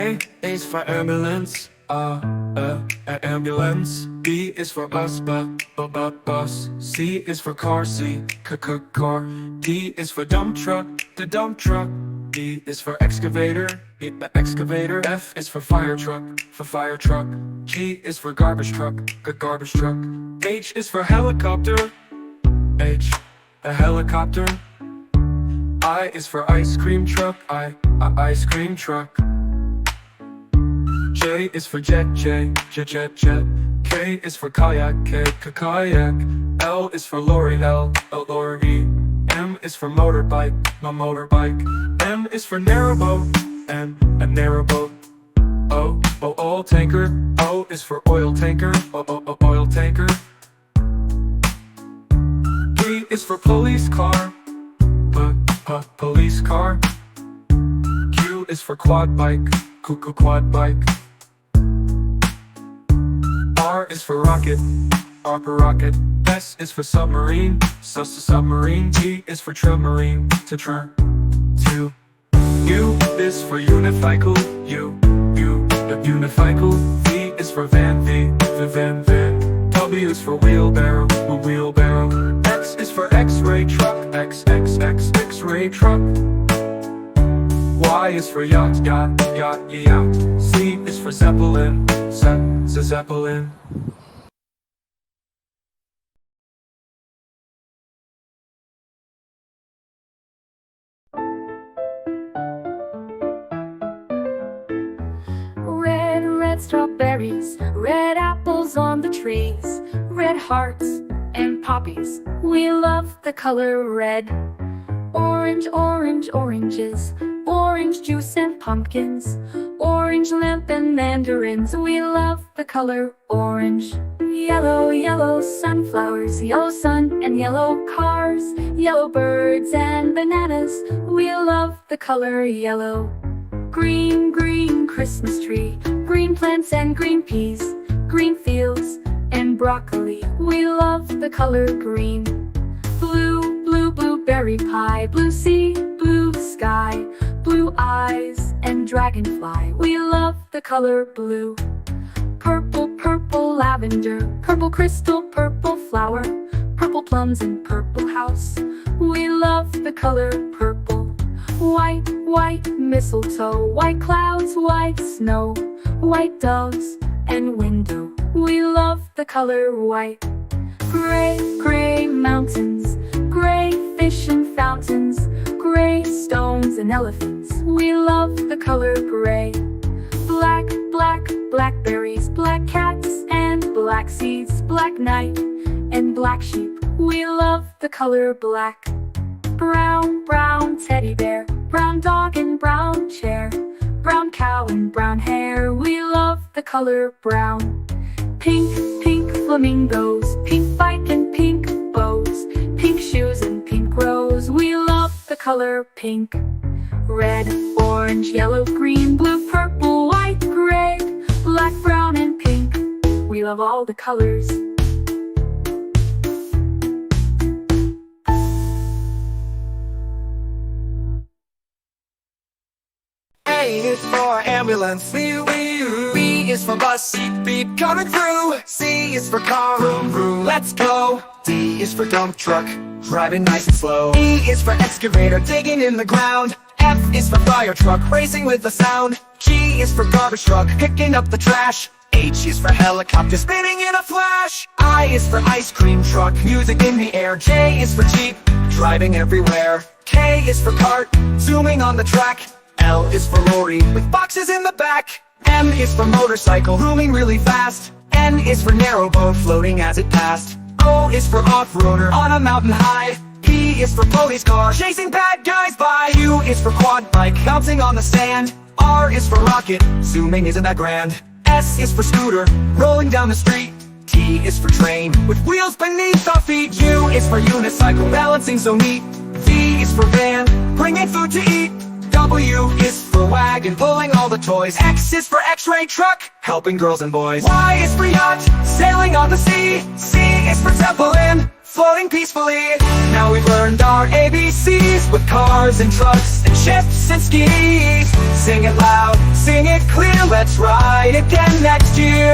A is for ambulance, ambulance. B is for bus. C is for car, car. D is for dump truck, the dump truck. E is for excavator, the excavator. F is for fire truck, G is for garbage truck, garbage truck. H is for helicopter, a helicopter. I is for ice cream truck, ice cream truck. J is for jet. K is for kayak, kayak. L is for lorry, lorry. M is for motorbike, motorbike. N is for narrowboat, a narrowboat. O, oil tanker. O is for oil tanker, oil tanker. P is for police car, police car. Q is for quad bike, quad bike. R is for rocket, rocket. S is for submarine, submarine. T is for trilmarine, to. U is for unicycle, unicycle. V is for van, van. W is for wheelbarrow, wheelbarrow. X is for x-ray truck, x-ray truck. Y is for yacht, yacht. Z is for zeppelin, zeppelin. Red strawberries, red apples on the trees, red hearts and poppies. We love the color red. Orange, oranges, orange juice and pumpkins, orange lamp and mandarins. We love the color orange. Yellow sunflowers, yellow sun and yellow cars, yellow birds and bananas. We love the color yellow. Green Christmas tree, green plants and green peas, green fields and broccoli. We love the color green. Blue blueberry pie, blue sea, blue sky, blue eyes and dragonfly. We love the color blue. Purple lavender, purple crystal, purple flower, purple plums and purple house. We love the color purple. White mistletoe, white clouds, white snow, white doves and window. We love the color white. Gray mountains, gray fish and fountains, gray stones and elephants. We love the color gray. Blackberries, black cats and black seeds, black night and black sheep. We love the color black. Brown teddy bear, brown dog and brown chair, brown cow and brown hair. We love the color brown. Pink flamingos, pink bike and pink bows, pink shoes and pink rose. We love the color pink. Red, orange, yellow, green, blue, purple, white, gray, black, brown and pink. We love all the colors. A is for ambulance, B is for bus, beep coming through. C is for car, vroom, let's go. D is for dump truck, driving nice and slow. E is for excavator, digging in the ground. F is for fire truck, racing with the sound. G is for garbage truck, picking up the trash. H is for helicopter, spinning in a flash. I is for ice cream truck, music in the air. J is for jeep, driving everywhere. K is for cart, zooming on the track. L is for lorry, with boxes in the back. M is for motorcycle, zooming really fast. N is for narrowboat, floating as it passed. O is for off-roader, on a mountain high. P is for police car, chasing bad guys by. Q is for quad bike, bouncing on the sand. R is for rocket, zooming isn't that grand. S is for scooter, rolling down the street. T is for train, with wheels beneath our feet. U is for unicycle, balancing so neat. V is for van, bringing food to eat. W is for wagon, pulling all the toys. X is for x-ray truck, helping girls and boys. Y is for yacht, sailing on the sea. C is for Zeppelin, floating peacefully. Now we've learned our ABCs with cars and trucks and ships and skis. Sing it loud, sing it clear, let's ride again next year.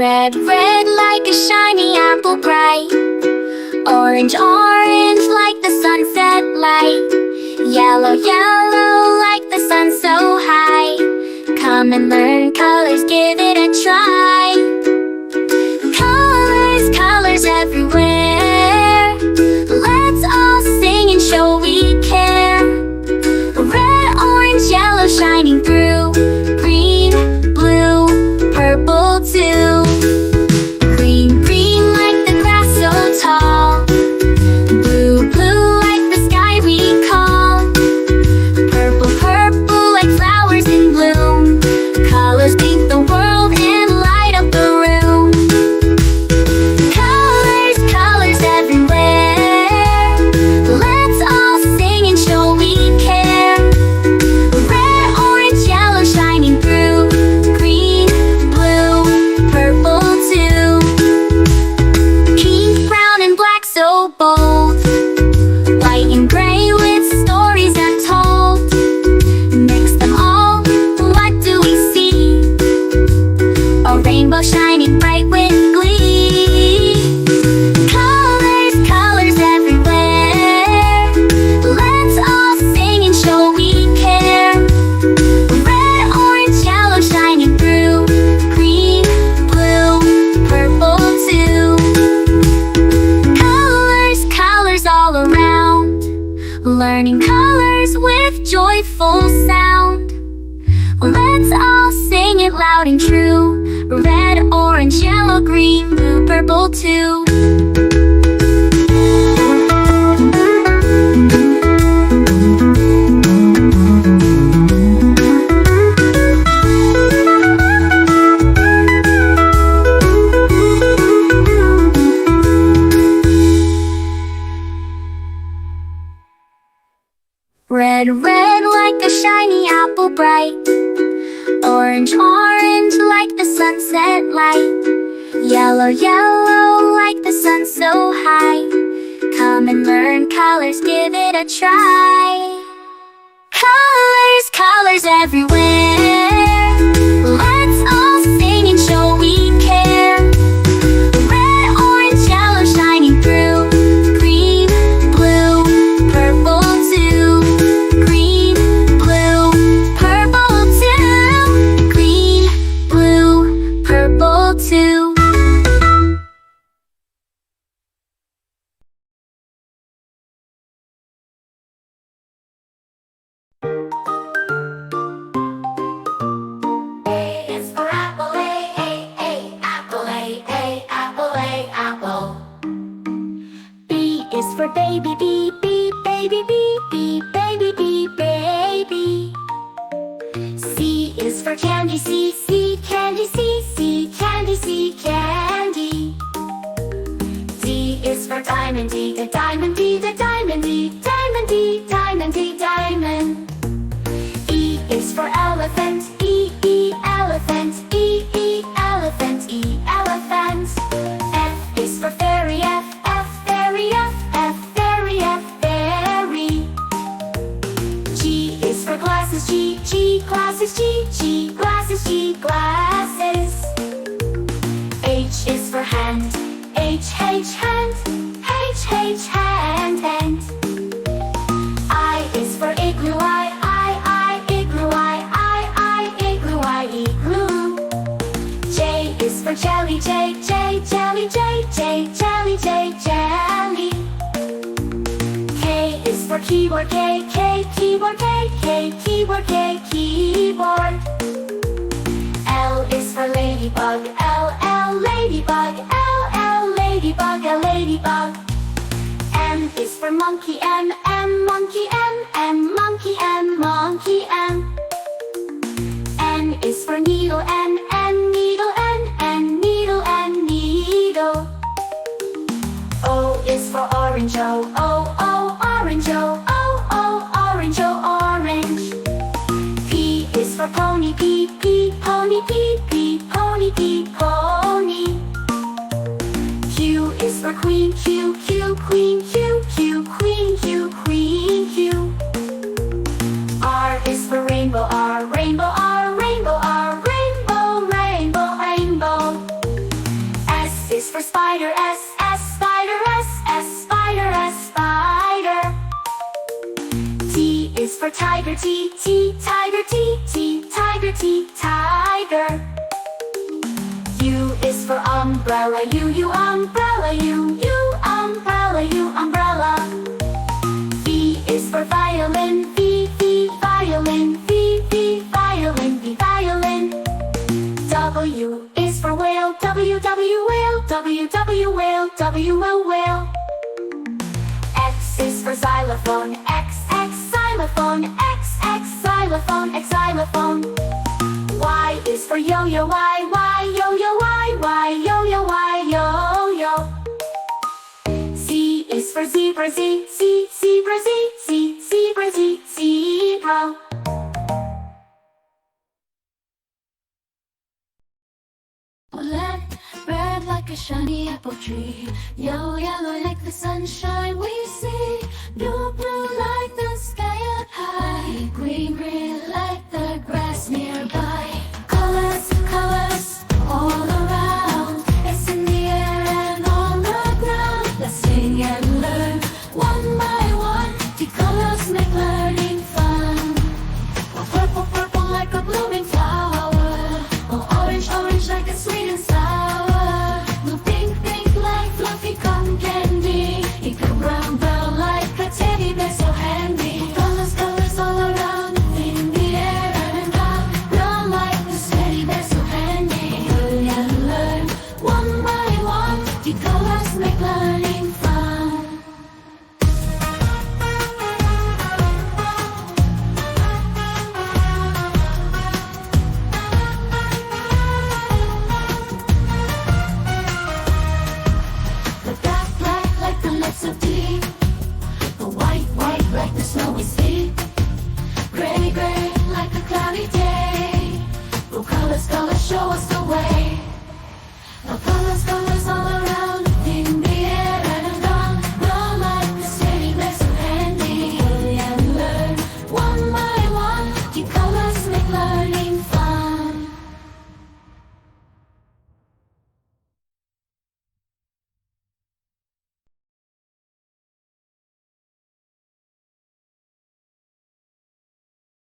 Red, red like a shiny apple bright. Orange, orange like the sunset light. Yellow, yellow like the sun so high. Come and learn colors, give it a try. Colors, colors everywhere. Let's all sing and show we care. Red, orange, yellow shining through. Green, blue, purple too. Green, green like the grass so tall. Blue, blue like the sky we call. Purple, purple like flowers in bloom. Colors paint the world and light up the room. Colors, colors everywhere. Let's all sing and show we care. Red, orange, yellow shining through. Green, blue, purple too. Pink, brown and black so bold. White and gray with stories untold. Mix them all, what do we see? A rainbow shining bright with glee. Colors, colors everywhere. Let's all sing and show we care. Red, orange, yellow shining through. Green, blue, purple too. Colors, colors all around. Learning colors with joyful sound. Let's all sing it loud and true. Red, orange, yellow, green, blue, purple too. Red, red like a shiny apple bright. Orange, orange like the sunset light. Yellow, yellow like the sun so high. Come and learn colors, give it a try. Colors, colors everywhere. Let's all sing and show we care. Red, orange, yellow shining through. Green, blue, purple too. Green, blue, purple too. Green, blue, purple too. A is for apple, A, apple, A, apple, A, apple. B is for baby, B, baby, B, baby, baby. C is for candy, C, candy, C, candy, candy. D is for diamond, D, diamond, D, diamond, D, diamond, D, diamond, D, diamond. E is for elephant, E, elephant, E, elephant, E, elephant. F is for fairy, F, fairy, F, fairy, F, fairy. G is for glasses, G, glasses, G, glasses, G, glasses. H is for hand, H, hand, H, hand. I is for igloo, I, igloo, I, igloo, I, igloo. J is for jelly, J, jelly, J, jelly, jelly. K is for keyboard, K, keyboard, K, keyboard, keyboard. L is for ladybug, L, ladybug, L, ladybug, ladybug. M is for monkey, M, monkey, M, monkey, monkey, M. N is for needle, N, needle, N, needle, needle. O is for orange, O, orange, O, for tiger, T, T, tiger, T, T, tiger, T, tiger. U is for umbrella, U, umbrella, U, umbrella, U, umbrella. V is for violin, V, violin, V, violin, V, violin. W is for whale, W, whale, W, whale, W, whale. X is for xylophone, X, xylophone, X, xylophone, X, xylophone. Y is for yo-yo, Y, yo-yo, Y, yo-yo, Y, yo-yo. Z is for zebra, Z, zebra, Z, zebra, Z, zebra. Red like a shiny apple tree, yellow like the sunshine we see, blue like the